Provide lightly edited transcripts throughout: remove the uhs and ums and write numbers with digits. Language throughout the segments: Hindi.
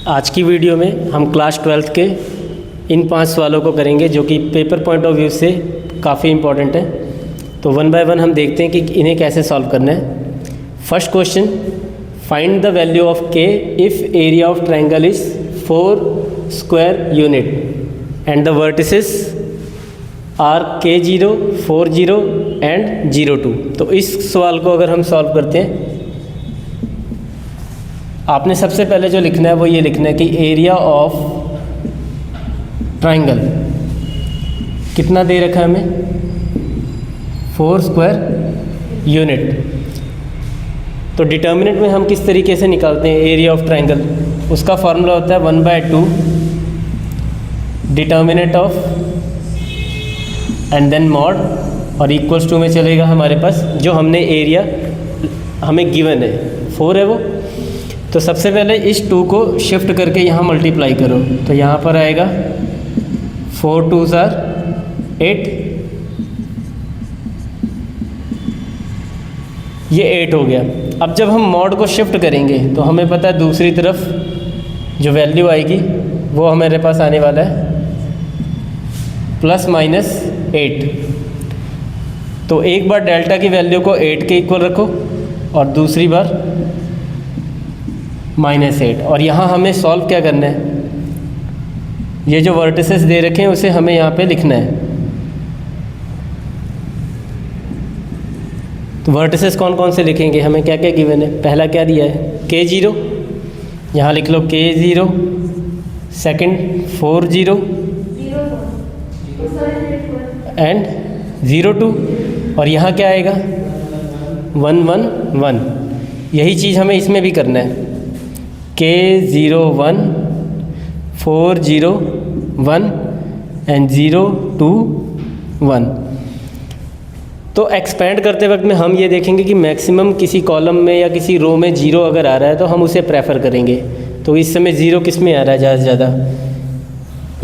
आज की वीडियो में हम क्लास 12th के इन 5 सवालों को करेंगे जो कि पेपर पॉइंट ऑफ व्यू से काफ़ी इंपॉर्टेंट है। तो वन बाय वन हम देखते हैं कि इन्हें कैसे सॉल्व करना है। First question, find the value of K if area of triangle is 4 square unit and the vertices are K0, 4, 0 and 0, 2। तो इस सवाल को अगर हम सॉल्व करते हैं, आपने सबसे पहले जो लिखना है वो ये लिखना है कि एरिया ऑफ ट्रायंगल कितना दे रखा है हमें, 4 स्क्वायर यूनिट। तो डिटर्मिनेंट में हम किस तरीके से निकालते हैं एरिया ऑफ ट्रायंगल, उसका फॉर्मूला होता है 1/2 determinant of and then mod और इक्वल्स टू में चलेगा हमारे पास जो हमने एरिया हमें गिवन है 4 है वो। तो सबसे पहले इस 2 को शिफ्ट करके यहाँ मल्टीप्लाई करो, तो यहाँ पर आएगा 4 2s are 8, ये 8 हो गया। अब जब हम मॉड को शिफ्ट करेंगे तो हमें पता है दूसरी तरफ जो वैल्यू आएगी वो हमारे पास आने वाला है ±8। तो एक बार डेल्टा की वैल्यू को 8 के इक्वल रखो और दूसरी बार -8। और यहाँ हमें सॉल्व क्या करना है, ये जो वर्टिसेस दे रखे हैं उसे हमें यहाँ पे लिखना है। तो वर्टिसेस कौन कौन से लिखेंगे, हमें क्या क्या गिवन है। पहला क्या दिया है K0, यहाँ लिख लो K0, सेकंड 4 0 एंड 0 2, और यहाँ क्या आएगा 1 1 1। यही चीज़ हमें इसमें भी करना है, K0 1 4 0 1 एंड 0 2 1। तो एक्सपेंड करते वक्त में हम ये देखेंगे कि मैक्सिमम किसी कॉलम में या किसी रो में 0 अगर आ रहा है तो हम उसे प्रेफर करेंगे। तो इस समय 0 किस में आ रहा है ज़्यादा से ज़्यादा,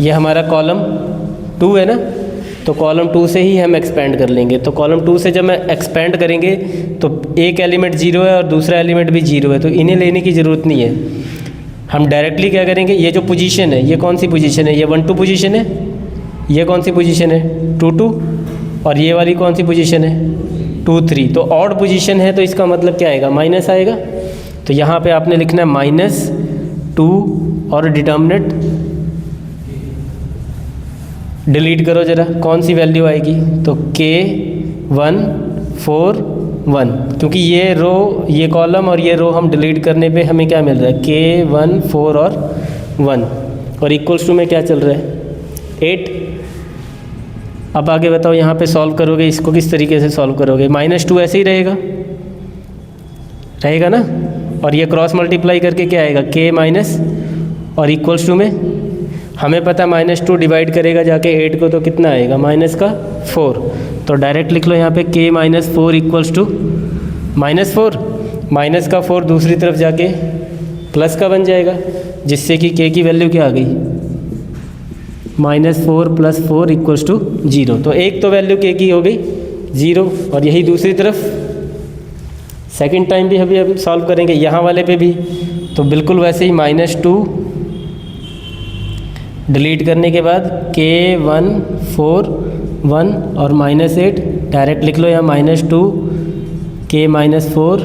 ये हमारा कॉलम 2 है ना, तो कॉलम 2 से ही हम एक्सपेंड कर लेंगे। तो कॉलम 2 से जब मैं एक्सपेंड करेंगे तो एक एलिमेंट 0 है और दूसरा एलिमेंट भी 0 है, तो इन्हें लेने की ज़रूरत नहीं है। हम डायरेक्टली क्या करेंगे, ये जो पोजीशन है ये कौन सी पोजीशन है, ये 1 2 पोजीशन है, ये कौन सी पोजीशन है 2 2, और ये वाली कौन सी पोजीशन है 2 3। तो ऑड पोजीशन है तो इसका मतलब क्या आएगा, माइनस आएगा। तो यहाँ पे आपने लिखना है -2 और डिटर्मिनेंट डिलीट करो ज़रा, कौन सी वैल्यू आएगी, तो K1 4 1, क्योंकि ये रो ये कॉलम और ये रो हम डिलीट करने पे हमें क्या मिल रहा है K1 4 और 1, और इक्वल्स टू में क्या चल रहा है 8। अब आगे बताओ यहाँ पे सॉल्व करोगे, इसको किस तरीके से सॉल्व करोगे, -2 ऐसे ही रहेगा ना, और ये क्रॉस मल्टीप्लाई करके क्या आएगा K माइनस और इक्वल्स टू में हमें पता -2 डिवाइड करेगा जाके 8 को, तो कितना आएगा -4। तो डायरेक्ट लिख लो यहाँ पे K -4 इक्वल्स टू -4, माइनस का 4 दूसरी तरफ जाके प्लस का बन जाएगा, जिससे कि K की वैल्यू क्या आ गई -4 + 4 इक्वल्स टू 0। तो एक तो वैल्यू K की हो गई 0, और यही दूसरी तरफ सेकंड टाइम भी अभी हम सॉल्व करेंगे यहाँ वाले पे भी, तो बिल्कुल वैसे ही -2 डिलीट करने के बाद K1 4 1 और -8 डायरेक्ट लिख लो यहाँ -2 K -4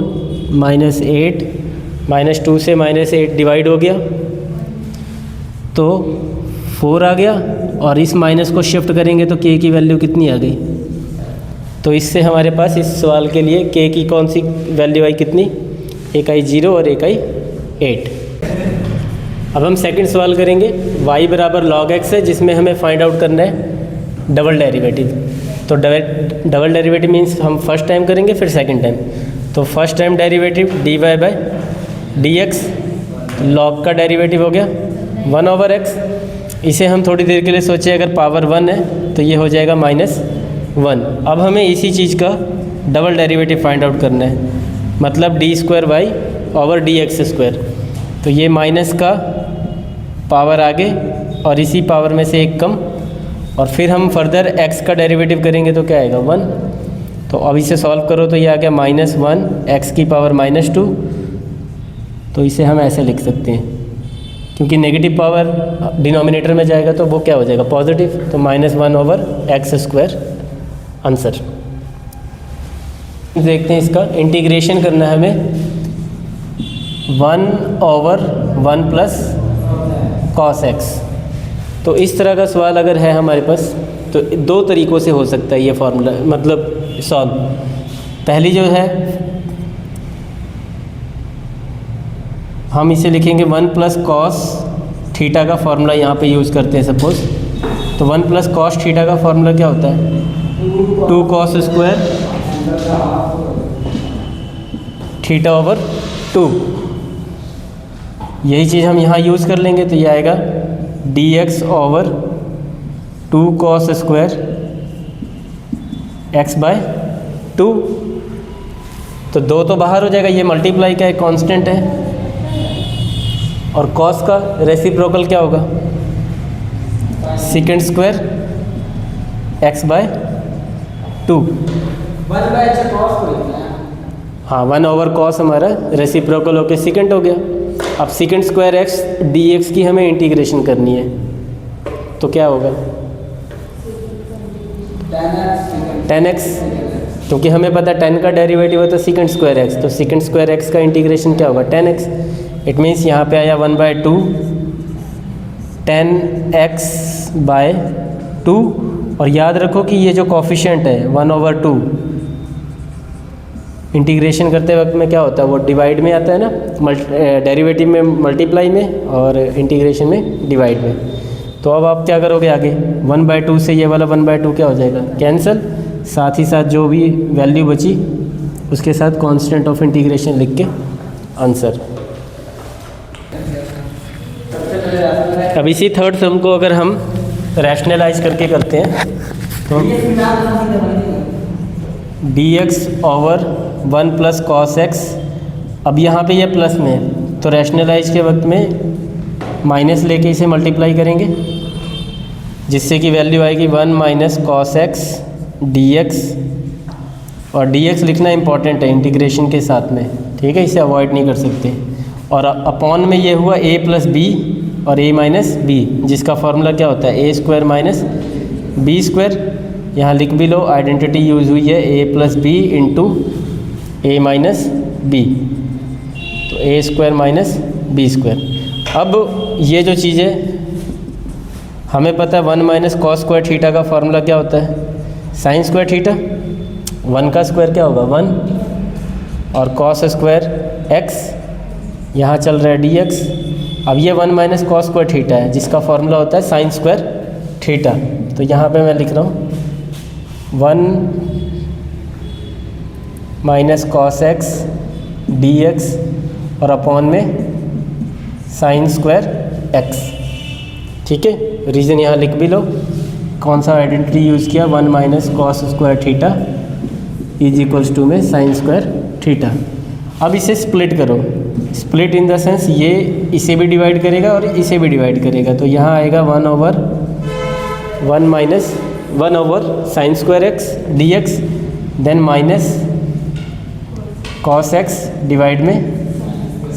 -8, -2 से -8 डिवाइड हो गया तो 4 आ गया, और इस माइनस को शिफ्ट करेंगे तो K की वैल्यू कितनी आ गई। तो इससे हमारे पास इस सवाल के लिए K की कौन सी वैल्यू आई, कितनी, एक आई 0 और एक आई 8। अब हम सेकंड सवाल करेंगे, y = log x है, जिसमें हमें फाइंड आउट करना है डबल डेरिवेटिव। तो डबल डेरिवेटिव मीन्स हम फर्स्ट टाइम करेंगे फिर सेकंड टाइम। तो first time derivative dy/dx, log का डेरिवेटिव हो गया 1/x। इसे हम थोड़ी देर के लिए सोचे अगर पावर 1 है तो ये हो जाएगा -1। अब हमें इसी चीज़ का डबल डेरिवेटिव फाइंड आउट करना है, मतलब d²y/dx²। तो ये माइनस का पावर आगे और इसी पावर में से एक कम, और फिर हम फर्दर x का डेरिवेटिव करेंगे तो क्या आएगा 1। तो अब इसे सॉल्व करो तो ये आ गया -1 x की पावर -2। तो इसे हम ऐसे लिख सकते हैं क्योंकि नेगेटिव पावर डिनोमिनेटर में जाएगा तो वो क्या हो जाएगा, पॉजिटिव, तो -1/x²। आंसर देखते हैं, इसका इंटीग्रेशन करना है हमें 1/1 + cos x। तो इस तरह का सवाल अगर है हमारे पास तो दो तरीक़ों से हो सकता है ये फार्मूला, मतलब सॉल्व। पहली जो है हम इसे लिखेंगे 1 + cos थीटा का फार्मूला यहाँ पे यूज़ करते हैं सपोज़। तो 1 + cos थीटा का फार्मूला क्या होता है, 2 cos² θ/2। यही चीज़ हम यहाँ यूज़ कर लेंगे, तो ये आएगा dx/2 cos² x/2। तो दो तो बाहर हो जाएगा, ये मल्टीप्लाई का एक कांस्टेंट है, और cos का रेसिप्रोकल क्या होगा, sec² x/2। हाँ, 1/cos हमारा रेसिप्रोकल होके सेकेंड हो गया। अब sec² x dx की हमें इंटीग्रेशन करनी है, तो क्या होगा, tan x, क्योंकि हमें पता है tan का डेरिवेटिव है तो sec² x, तो sec² x का इंटीग्रेशन क्या होगा, tan x। इट मीन्स यहाँ पे आया 1/2 tan x/2। और याद रखो कि ये जो कोफिशिएंट है 1/2 इंटीग्रेशन करते वक्त में क्या होता है, वो डिवाइड में आता है ना, डेरिवेटिव में मल्टीप्लाई में और इंटीग्रेशन में डिवाइड में। तो अब आप क्या करोगे आगे, 1/2 से ये वाला 1/2 क्या हो जाएगा, कैंसिल। साथ ही साथ जो भी वैल्यू बची उसके साथ कांस्टेंट ऑफ इंटीग्रेशन लिख के आंसर। अब इसी थर्ड सम को अगर हम रैशनलाइज करके करते हैं तो dx/1 + cos x। अब यहाँ पे ये प्लस में है, तो रैशनलाइज के वक्त में माइनस लेके इसे मल्टीप्लाई करेंगे, जिससे कि वैल्यू आएगी 1 - cos x dx। और dx लिखना इंपॉर्टेंट है इंटीग्रेशन के साथ में, ठीक है, इसे अवॉइड नहीं कर सकते। और अपॉन में ये हुआ a + b और a - b, जिसका फार्मूला क्या होता है, a² - b²। यहाँ लिख भी लो, आइडेंटिटी यूज़ हुई है a + b × a - b, तो a² - b²। अब ये जो चीज़ें हमें पता है 1 - cos² थीटा का फार्मूला क्या होता है, sin² थीटा। 1 का स्क्वायर क्या होगा, 1, और cos² x, यहाँ चल रहा है dx। अब ये 1 - cos² थीटा है, जिसका फार्मूला होता है sin² थीटा। तो यहाँ पे मैं लिख रहा हूँ 1 - cos x dx और अपॉन में sin² x, ठीक है। रीज़न यहाँ लिख भी लो, कौन सा आइडेंटिटी यूज़ किया, 1 - cos² थीटा = में sin² थीटा। अब इसे स्प्लिट करो, स्प्लिट इन द सेंस ये इसे भी डिवाइड करेगा और इसे भी डिवाइड करेगा, तो यहाँ आएगा 1/1 sin² x dx, then minus cos x divide में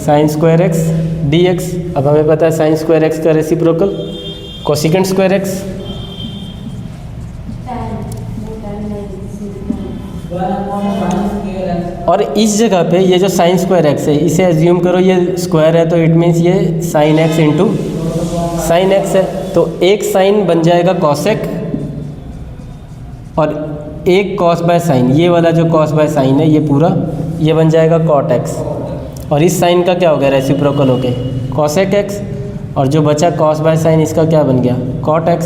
sin² x dx। अब हमें पता है sin² x का रेसिप्रोकल cosecant² x। और इस जगह पे ये जो sin² x है, इसे एज्यूम करो ये स्क्वायर है, तो इट मीन्स ये sin x × sin x है, तो एक साइन बन जाएगा cosec और एक cos/sin। ये वाला जो cos/sin है ये पूरा ये बन जाएगा cot x, और इस साइन का क्या हो गया, रेसिप्रोकल हो गया cosec x, और जो बचा cos/sin इसका क्या बन गया, cot x।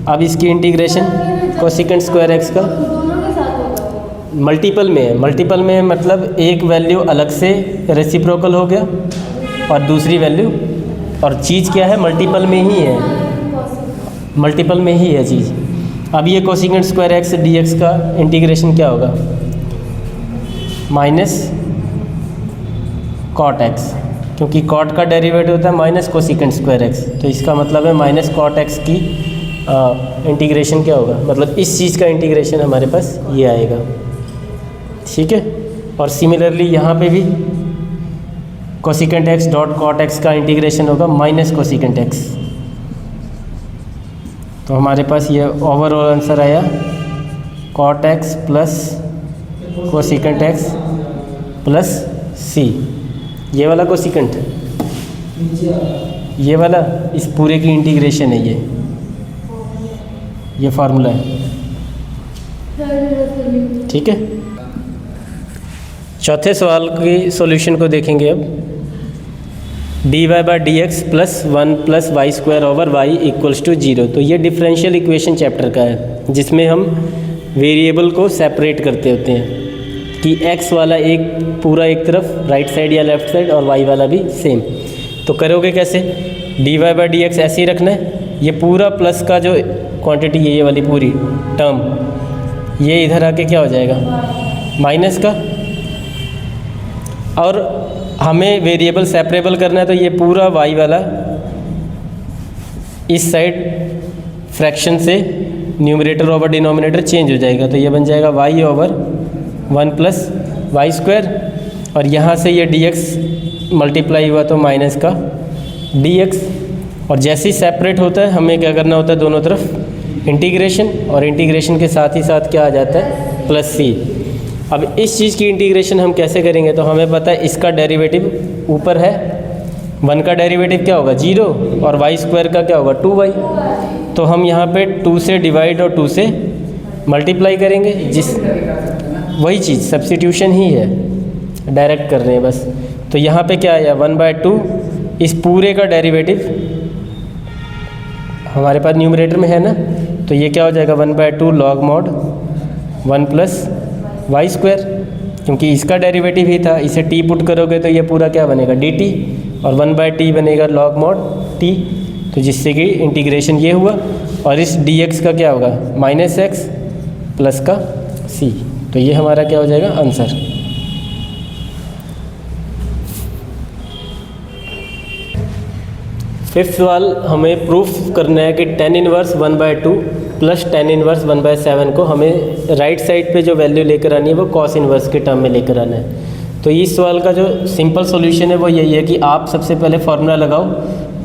अब इसकी इंटीग्रेशन cosecant² x का मल्टीपल में है, मल्टीपल में मतलब एक वैल्यू अलग से रेसिप्रोकल हो गया और दूसरी वैल्यू, और चीज़ क्या है, मल्टीपल में ही है, मल्टीपल में ही है चीज़। अब ये cosecant² x dx का इंटीग्रेशन क्या होगा, -cot x, क्योंकि cot का डेरिवेटिव होता है -cosecant² x, तो इसका मतलब है -cot x की इंटीग्रेशन क्या होगा, मतलब इस चीज़ का इंटीग्रेशन हमारे पास ये आएगा, ठीक है। और सिमिलरली यहाँ पे भी cosecant X dot cot X का इंटीग्रेशन होगा माइनस कोसिकेंट एक्स। तो हमारे पास ये ओवरऑल आंसर आया cot X plus cosecant X plus C. ये वाला कोसिकेंट, ये वाला इस पूरे की इंटीग्रेशन है, ये फार्मूला है। ठीक है, चौथे सवाल की सॉल्यूशन को देखेंगे अब। D y by d x plus 1 plus y square over y equals to 0। तो ये डिफरेंशियल इक्वेशन चैप्टर का है, जिसमें हम वेरिएबल को सेपरेट करते होते हैं कि x वाला एक पूरा एक तरफ राइट साइड या लेफ़्ट साइड और y वाला भी सेम। तो करोगे कैसे? D y by d x ऐसे ही रखना है, ये पूरा प्लस का जो क्वांटिटी है, ये वाली पूरी टर्म, ये इधर आके क्या हो जाएगा माइनस का। और हमें वेरिएबल सेपरेबल करना है, तो ये पूरा y वाला इस साइड फ्रैक्शन से न्यूमरेटर ओवर डिनोमिनेटर चेंज हो जाएगा। तो ये बन जाएगा y over 1 plus y square, और यहाँ से ये dx मल्टीप्लाई हुआ तो माइनस का dx। और जैसे ही सेपरेट होता है हमें क्या करना होता है, दोनों तरफ इंटीग्रेशन, और इंटीग्रेशन के साथ ही साथ क्या आ जाता है प्लस c। अब इस चीज़ की इंटीग्रेशन हम कैसे करेंगे? तो हमें पता है इसका डेरिवेटिव ऊपर है, 1 का डेरिवेटिव क्या होगा 0, और वाई स्क्वायर का क्या होगा 2y। तो हम यहाँ पे 2 से डिवाइड और 2 से मल्टीप्लाई करेंगे, जिस वही चीज़ सब्स्टिट्यूशन ही है, डायरेक्ट कर रहे हैं बस। तो यहाँ पे क्या आया 1/2, इस पूरे का डेरिवेटिव हमारे पास न्यूमरेटर में है ना, तो ये क्या हो जाएगा 1/2 log mod 1 plus y square, क्योंकि इसका डेरिवेटिव ही था। इसे t पुट करोगे तो ये पूरा क्या बनेगा dt, और 1/t बनेगा लॉग मॉड t। तो जिससे कि इंटीग्रेशन ये हुआ, और इस dx का क्या होगा -x प्लस का c। तो ये हमारा क्या हो जाएगा आंसर। फिफ्थ सवाल, हमें प्रूफ करना है कि tan inverse 1/2 plus tan inverse 1/7 को हमें राइट साइड पे जो वैल्यू लेकर आनी है वो cos इनवर्स के टर्म में लेकर आना है। तो इस सवाल का जो सिंपल सॉल्यूशन है वो यही है कि आप सबसे पहले फार्मूला लगाओ,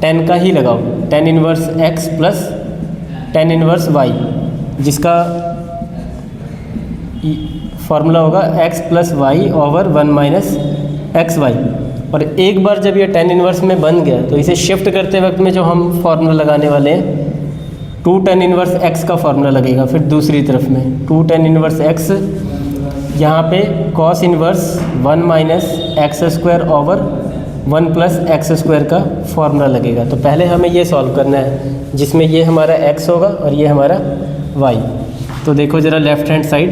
tan का ही लगाओ, tan inverse x plus tan inverse y, जिसका फार्मूला होगा x plus y over 1 minus x y. और एक बार जब ये tan इनवर्स में बन गया तो इसे शिफ्ट करते वक्त में जो हम फार्मूला लगाने वाले हैं 2 tan इनवर्स x का फार्मूला लगेगा। फिर दूसरी तरफ में 2 tan इनवर्स x, यहाँ पे cos inverse 1 minus x square over 1 plus x square का फार्मूला लगेगा। तो पहले हमें ये सॉल्व करना है, जिसमें ये हमारा x होगा और ये हमारा y। तो देखो ज़रा लेफ़्ट हैंड साइड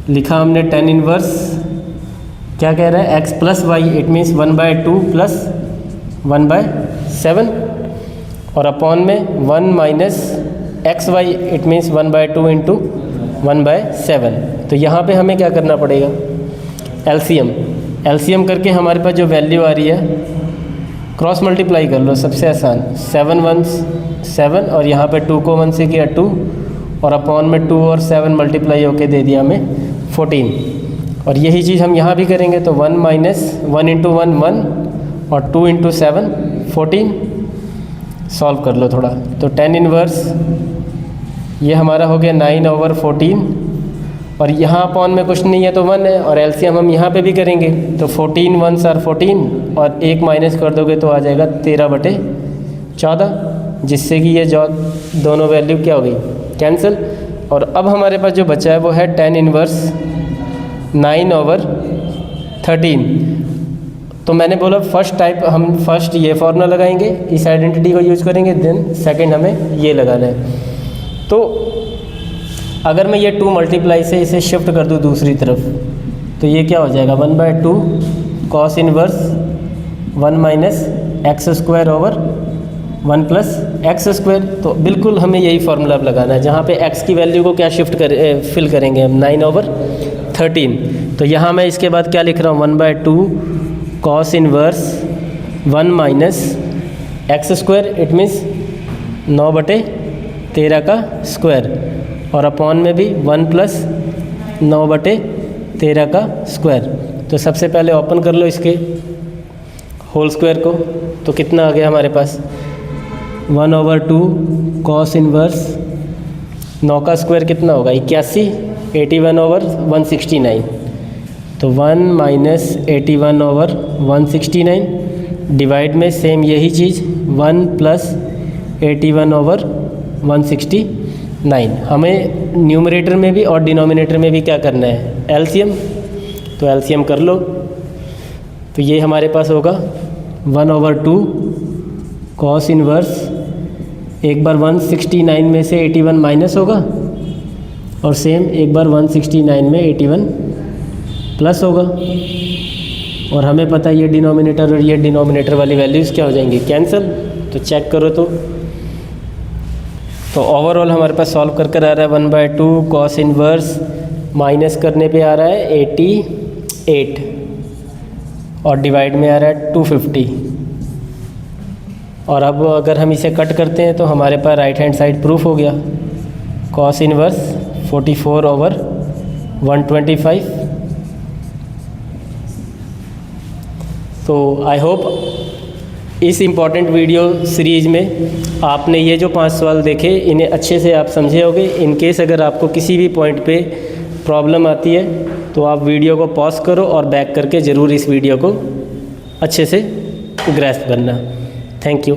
लिखा हमने tan इनवर्स क्या कह रहा है x plus y, it means 1/2 plus 1/7, और अपॉन में 1 minus x y, it means 1/2 into 1/7। तो यहाँ पे हमें क्या करना पड़ेगा एलसीएम करके हमारे पास जो वैल्यू आ रही है क्रॉस मल्टीप्लाई कर लो, सबसे आसान 7 1 7, और यहाँ पे 2 को 1 से किया 2, और अपॉन में 2 और 7 मल्टीप्लाई होके दे दिया हमें 14। और यही चीज़ हम यहाँ भी करेंगे, तो 1 माइनस 1 इंटू 1 1, और 2 इंटू 7 14। सॉल्व कर लो थोड़ा, तो tan इनवर्स ये हमारा हो गया 9 ओवर 14, और यहाँ अपॉन में कुछ नहीं है तो 1 है, और एलसीएम हम यहाँ पे भी करेंगे, तो 14 1 आर 14, और 1 माइनस कर दोगे तो आ जाएगा 13/14, जिससे कि ये जो दोनों वैल्यू क्या हो गई कैंसिल। और अब हमारे पास जो बचा है वो है tan इनवर्स 9 ओवर 13। तो मैंने बोला हम फर्स्ट ये फार्मूला लगाएंगे, इस आइडेंटिटी को यूज करेंगे, देन सेकंड हमें ये लगाना है। तो अगर मैं ये 2 मल्टीप्लाई से इसे शिफ्ट कर दूँ दूसरी तरफ, तो ये क्या हो जाएगा 1/2 cos inverse 1 minus x square over 1 plus x square. तो बिल्कुल हमें यही फार्मूला लगाना है, जहाँ पे x की वैल्यू को क्या फिल करेंगे हम 9 ओवर 13। तो यहाँ मैं इसके बाद क्या लिख रहा हूँ 1/2 cos inverse 1 minus x square, it means 9/13 का स्क्वायर, और अपॉन में भी 1 प्लस 9/13 का स्क्वायर। तो सबसे पहले ओपन कर लो इसके होल स्क्वायर को, तो कितना आ गया हमारे पास 1/2 कॉस इनवर्स 9 का स्क्वायर कितना होगा 81, 81/169, तो 1 माइनस 81/169 डिवाइड में सेम यही चीज़ 1 प्लस 81/169। हमें न्यूमरेटर में भी और डिनोमिनेटर में भी क्या करना है एलसीएम, तो एलसीएम कर लो। तो ये हमारे पास होगा 1/2 कॉस इनवर्स, एक बार 169 में से 81 माइनस होगा और सेम एक बार 169 में 81 प्लस होगा, और हमें पता है ये डिनोमिनेटर और ये डिनोमिनेटर वाली वैल्यूज़ क्या हो जाएंगी कैंसिल। तो चेक करो तो ओवरऑल हमारे पास सॉल्व कर कर आ रहा है 1/2 कॉस इनवर्स, माइनस करने पे आ रहा है 88 और डिवाइड में आ रहा है 250। और अब अगर हम इसे कट करते हैं तो हमारे पास राइट हैंड साइड प्रूफ हो गया कॉस इनवर्स 44/125। तो आई होप इस इम्पॉर्टेंट वीडियो सीरीज़ में आपने ये जो 5 सवाल देखे इन्हें अच्छे से आप समझे होंगे। इन केस अगर आपको किसी भी पॉइंट पे प्रॉब्लम आती है तो आप वीडियो को पॉज करो और बैक करके ज़रूर इस वीडियो को अच्छे से ग्रैस्प करना। Thank you.